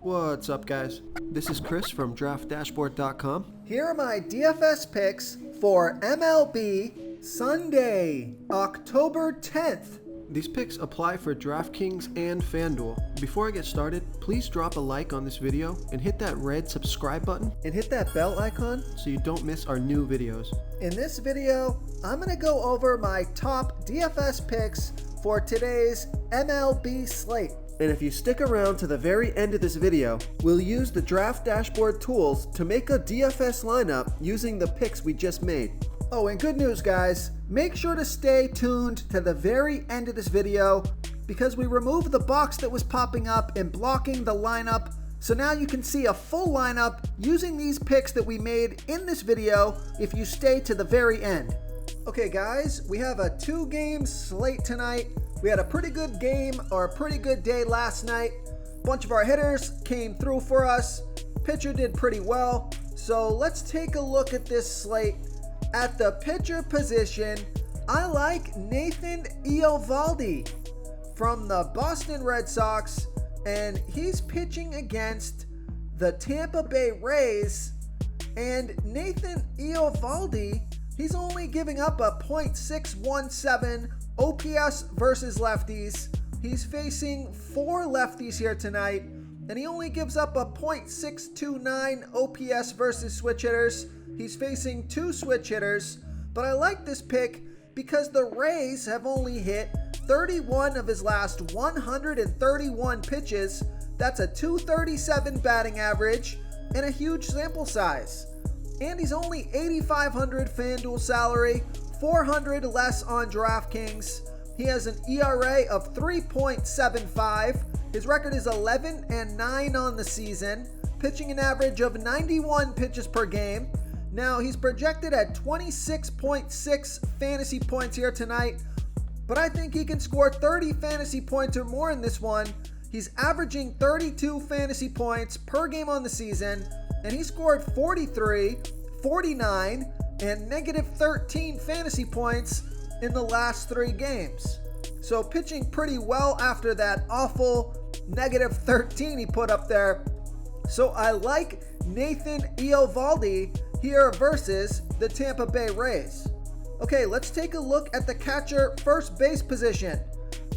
What's up, guys? This is Chris from DraftDashboard.com. Here are my DFS picks for MLB Sunday, October 10th. These picks apply for DraftKings and FanDuel. Before I get started, please drop a like on this video and hit that red subscribe button And hit that bell icon. so you don't miss our new videos. In this video, I'm going to go over my top DFS picks for today's MLB slate. And if you stick around to the very end of this video, we'll use the Draft Dashboard tools to make a DFS lineup using the picks we just made. Oh, and good news, guys. Make sure to stay tuned to the very end of this video because we removed the box that was popping up and blocking the lineup. So now you can see a full lineup using these picks that we made in this video if you stay to the very end. Okay, guys, we have a 2-game slate tonight. We had a pretty good game or a pretty good day last night. A bunch of our hitters came through for us. Pitcher did pretty well. So let's take a look at this slate. At the pitcher position, I like Nathan Eovaldi from the Boston Red Sox, and he's pitching against the Tampa Bay Rays. And Nathan Eovaldi, he's only giving up a .617 OPS versus lefties. He's facing 4 lefties here tonight, and he only gives up a .629 OPS versus switch hitters. He's facing 2 switch hitters, but I like this pick because the Rays have only hit 31 of his last 131 pitches. That's a .237 batting average and a huge sample size. And he's only $8,500 FanDuel salary, $400 less on DraftKings. He has an ERA of 3.75. His record is 11-9 on the season, pitching an average of 91 pitches per game. Now, he's projected at 26.6 fantasy points here tonight, but I think he can score 30 fantasy points or more in this one. He's averaging 32 fantasy points per game on the season, and he scored 43, 49, and -13 fantasy points in the last 3 games. So pitching pretty well after that awful -13 he put up there. So I like Nathan Eovaldi here versus the Tampa Bay Rays. Okay, let's take a look at the catcher first base position.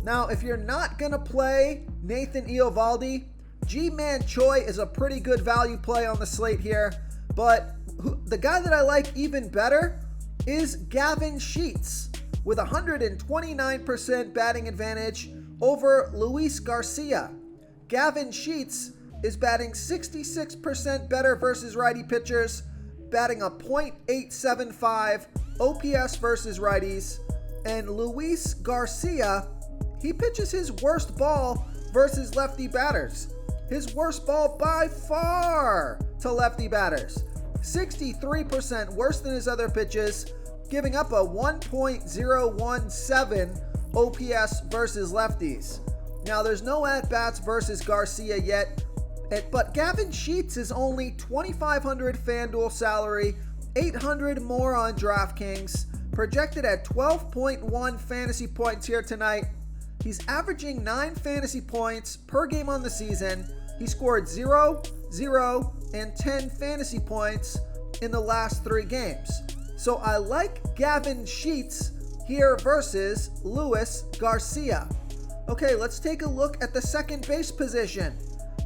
Now, if you're not going to play Nathan Eovaldi, Ji-Man Choi is a pretty good value play on the slate here. But the guy that I like even better is Gavin Sheets with 129% batting advantage over Luis Garcia. Gavin Sheets is batting 66% better versus righty pitchers, batting a .875 OPS versus righties. And Luis Garcia, he pitches his worst ball versus lefty batters. His worst ball by far to lefty batters. 63% worse than his other pitches, giving up a 1.017 OPS versus lefties. Now, there's no at-bats versus Garcia yet, but Gavin Sheets is only $2,500 FanDuel salary, $800 more on DraftKings, projected at 12.1 fantasy points here tonight. He's averaging 9 fantasy points per game on the season. He scored 0, 0, and 10 fantasy points in the last 3 games. So I like Gavin Sheets here versus Luis Garcia. Okay, let's take a look at the second base position.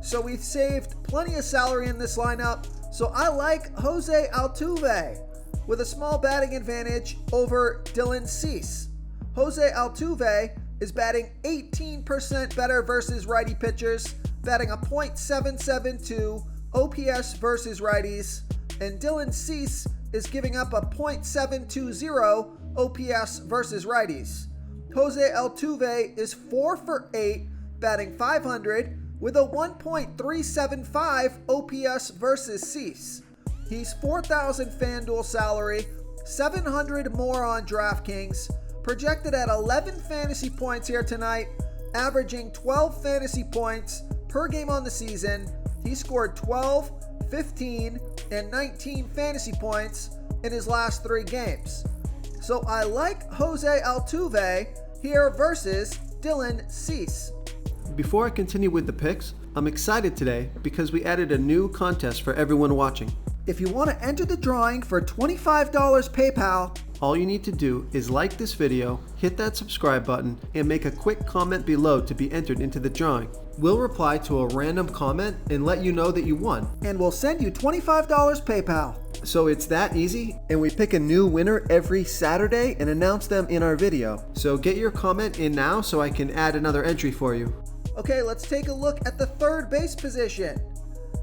So we've saved plenty of salary in this lineup. So I like Jose Altuve with a small batting advantage over Dylan Cease. Jose Altuve is batting 18% better versus righty pitchers, batting a .772 OPS versus righties, and Dylan Cease is giving up a .720 OPS versus righties. Jose Altuve is 4 for 8, batting .500 with a 1.375 OPS versus Cease. He's $4,000 FanDuel salary, $700 more on DraftKings, projected at 11 fantasy points here tonight, averaging 12 fantasy points per game on the season. He scored 12, 15, and 19 fantasy points in his last 3 games. So I like Jose Altuve here versus Dylan Cease. Before I continue with the picks, I'm excited today because we added a new contest for everyone watching. If you want to enter the drawing for $25 PayPal, all you need to do is like this video, hit that subscribe button, and make a quick comment below to be entered into the drawing. We'll reply to a random comment and let you know that you won. And we'll send you $25 PayPal. So it's that easy, and we pick a new winner every Saturday and announce them in our video. So get your comment in now so I can add another entry for you. Okay, let's take a look at the third base position.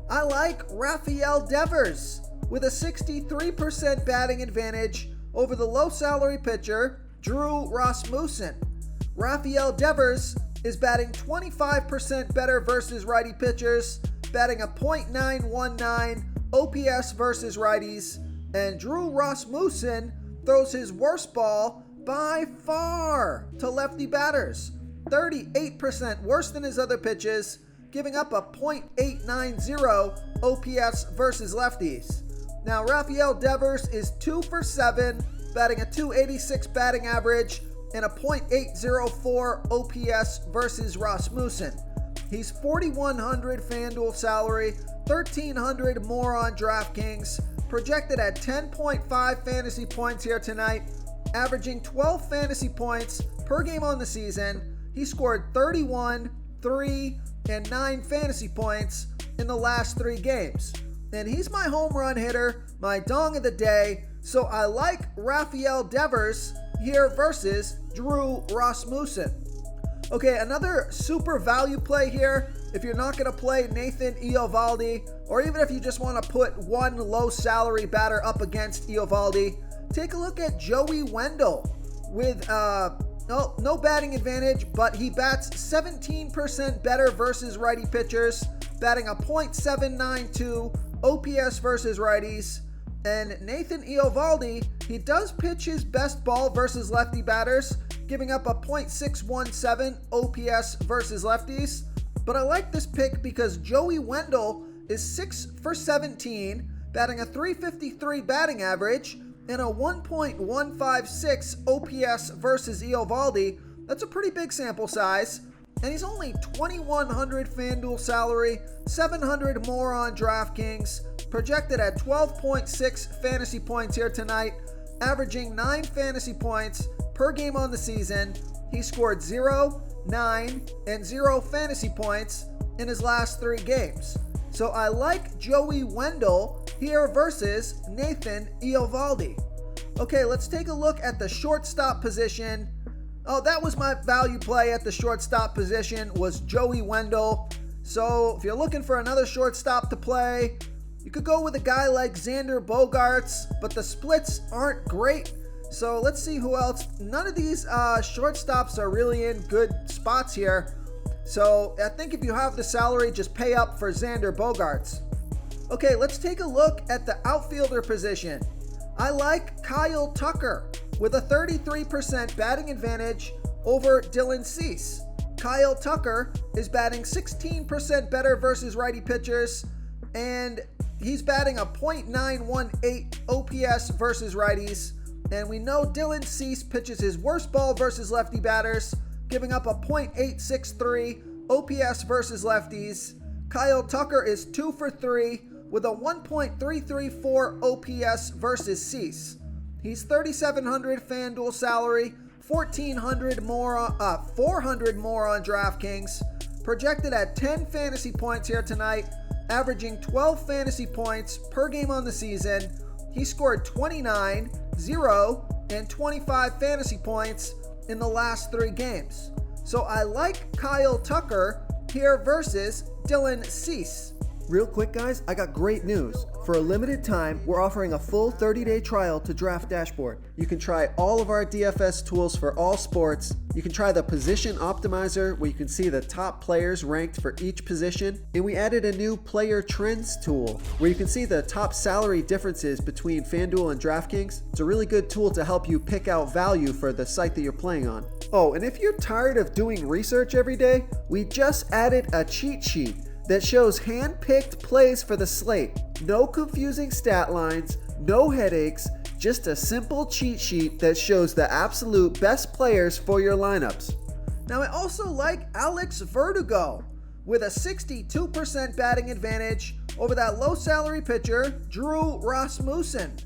I like Rafael Devers with a 63% batting advantage over the low salary pitcher, Drew Rasmussen. Rafael Devers is batting 25% better versus righty pitchers, batting a .919 OPS versus righties, and Drew Rasmussen throws his worst ball by far to lefty batters, 38% worse than his other pitches, giving up a .890 OPS versus lefties. Now, Rafael Devers is 2 for 7, batting a .286 batting average and a .804 OPS versus Rasmussen. He's 4,100 FanDuel salary, 1,300 more on DraftKings, projected at 10.5 fantasy points here tonight, averaging 12 fantasy points per game on the season. He scored 31, 3, and 9 fantasy points in the last 3 games. And he's my home run hitter, my dong of the day, so I like Rafael Devers here versus Drew Rasmussen. Okay, another super value play here. If you're not going to play Nathan Eovaldi, or even if you just want to put one low salary batter up against Eovaldi, take a look at Joey Wendell with no batting advantage, but he bats 17% better versus righty pitchers, batting a .792 OPS versus righties. And Nathan Eovaldi, he does pitch his best ball versus lefty batters, giving up a .617 OPS versus lefties. But I like this pick because Joey Wendell is 6 for 17, batting a .353 batting average and a 1.156 OPS versus Eovaldi. That's a pretty big sample size. And he's only 2,100 FanDuel salary, 700 more on DraftKings, projected at 12.6 fantasy points here tonight, averaging 9 fantasy points per game on the season. He scored 0, 9, and 0 fantasy points in his last 3 games. So I like Joey Wendell here versus Nathan Eovaldi. Okay, let's take a look at the shortstop position. Oh, that was my value play at the shortstop position, was Joey Wendell. So if you're looking for another shortstop to play, you could go with a guy like Xander Bogaerts, but the splits aren't great. So let's see who else. None of these shortstops are really in good spots here. So I think if you have the salary, just pay up for Xander Bogaerts. Okay, let's take a look at the outfielder position. I like Kyle Tucker with a 33% batting advantage over Dylan Cease. Kyle Tucker is batting 16% better versus righty pitchers, and he's batting a .918 OPS versus righties. And we know Dylan Cease pitches his worst ball versus lefty batters, giving up a .863 OPS versus lefties. Kyle Tucker is 2 for 3 with a 1.334 OPS versus Cease. He's 3,700 FanDuel salary, 400 more on DraftKings, projected at 10 fantasy points here tonight, averaging 12 fantasy points per game on the season. He scored 29, 0, and 25 fantasy points in the last 3 games. So I like Kyle Tucker here versus Dylan Cease. Real quick, guys, I got great news. For a limited time, we're offering a full 30-day trial to Draft Dashboard. You can try all of our DFS tools for all sports. You can try the Position Optimizer, where you can see the top players ranked for each position. And we added a new Player Trends tool, where you can see the top salary differences between FanDuel and DraftKings. It's a really good tool to help you pick out value for the site that you're playing on. Oh, and if you're tired of doing research every day, we just added a cheat sheet that shows hand-picked plays for the slate. No confusing stat lines, no headaches, just a simple cheat sheet that shows the absolute best players for your lineups. Now I also like Alex Verdugo with a 62% batting advantage over that low salary pitcher, Drew Rasmussen.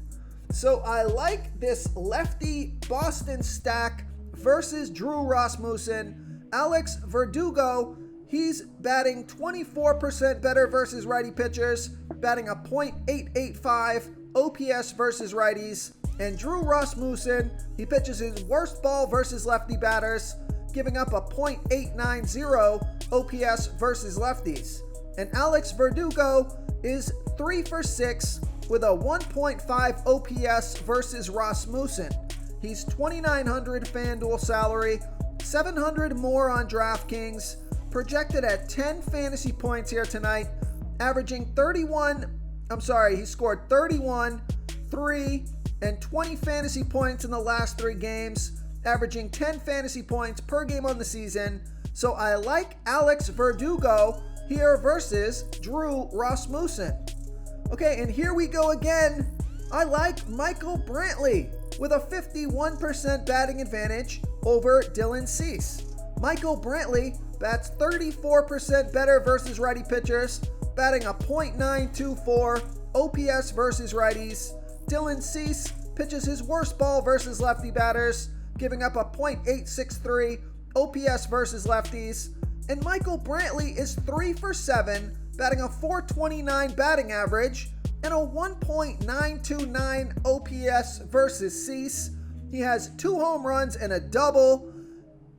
So I like this lefty Boston stack versus Drew Rasmussen. Alex Verdugo, he's batting 24% better versus righty pitchers, batting a .885 OPS versus righties. And Drew Rasmussen, he pitches his worst ball versus lefty batters, giving up a .890 OPS versus lefties. And Alex Verdugo is 3 for 6 with a 1.5 OPS versus Rasmussen. He's $2,900 FanDuel salary, $700 more on DraftKings, projected at 10 fantasy points here tonight, averaging he scored 31, 3, and 20 fantasy points in the last 3 games, averaging 10 fantasy points per game on the season. So I like Alex Verdugo here versus Drew Rasmussen. Okay, and here we go again. I like Michael Brantley with a 51% batting advantage over Dylan Cease. Michael Brantley bats 34% better versus righty pitchers, batting a .924 OPS versus righties. Dylan Cease pitches his worst ball versus lefty batters, giving up a .863 OPS versus lefties. And Michael Brantley is 3 for 7, batting a .429 batting average and a 1.929 OPS versus Cease. He has 2 home runs and a double.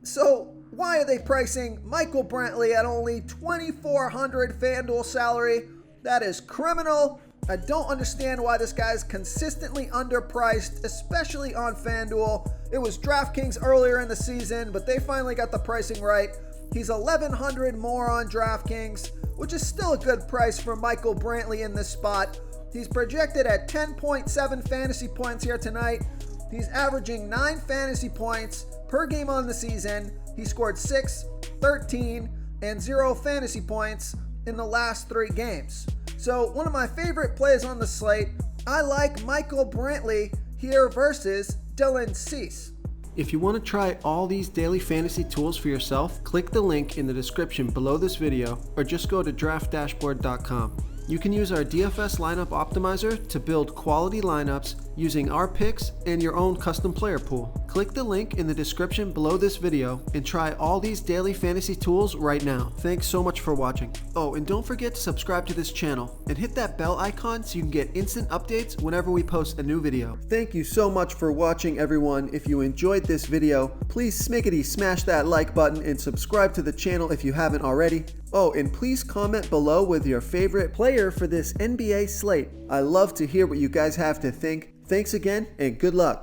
So why are they pricing Michael Brantley at only $2,400 FanDuel salary? That is criminal. I don't understand why this guy is consistently underpriced, especially on FanDuel. It was DraftKings earlier in the season, but they finally got the pricing right. He's $1,100 more on DraftKings, which is still a good price for Michael Brantley in this spot. He's projected at 10.7 fantasy points here tonight. He's averaging 9 fantasy points per game on the season. He scored 6, 13, and 0 fantasy points in the last 3 games. So one of my favorite plays on the slate, I like Michael Brantley here versus Dylan Cease. If you want to try all these daily fantasy tools for yourself, click the link in the description below this video or just go to draftdashboard.com. You can use our DFS lineup optimizer to build quality lineups using our picks and your own custom player pool. Click the link in the description below this video and try all these daily fantasy tools right now. Thanks so much for watching. Oh, and don't forget to subscribe to this channel and hit that bell icon so you can get instant updates whenever we post a new video. Thank you so much for watching, everyone. If you enjoyed this video, please smickety smash that like button and subscribe to the channel if you haven't already. Oh, and please comment below with your favorite player for this NBA slate. I love to hear what you guys have to think. Thanks again, and good luck.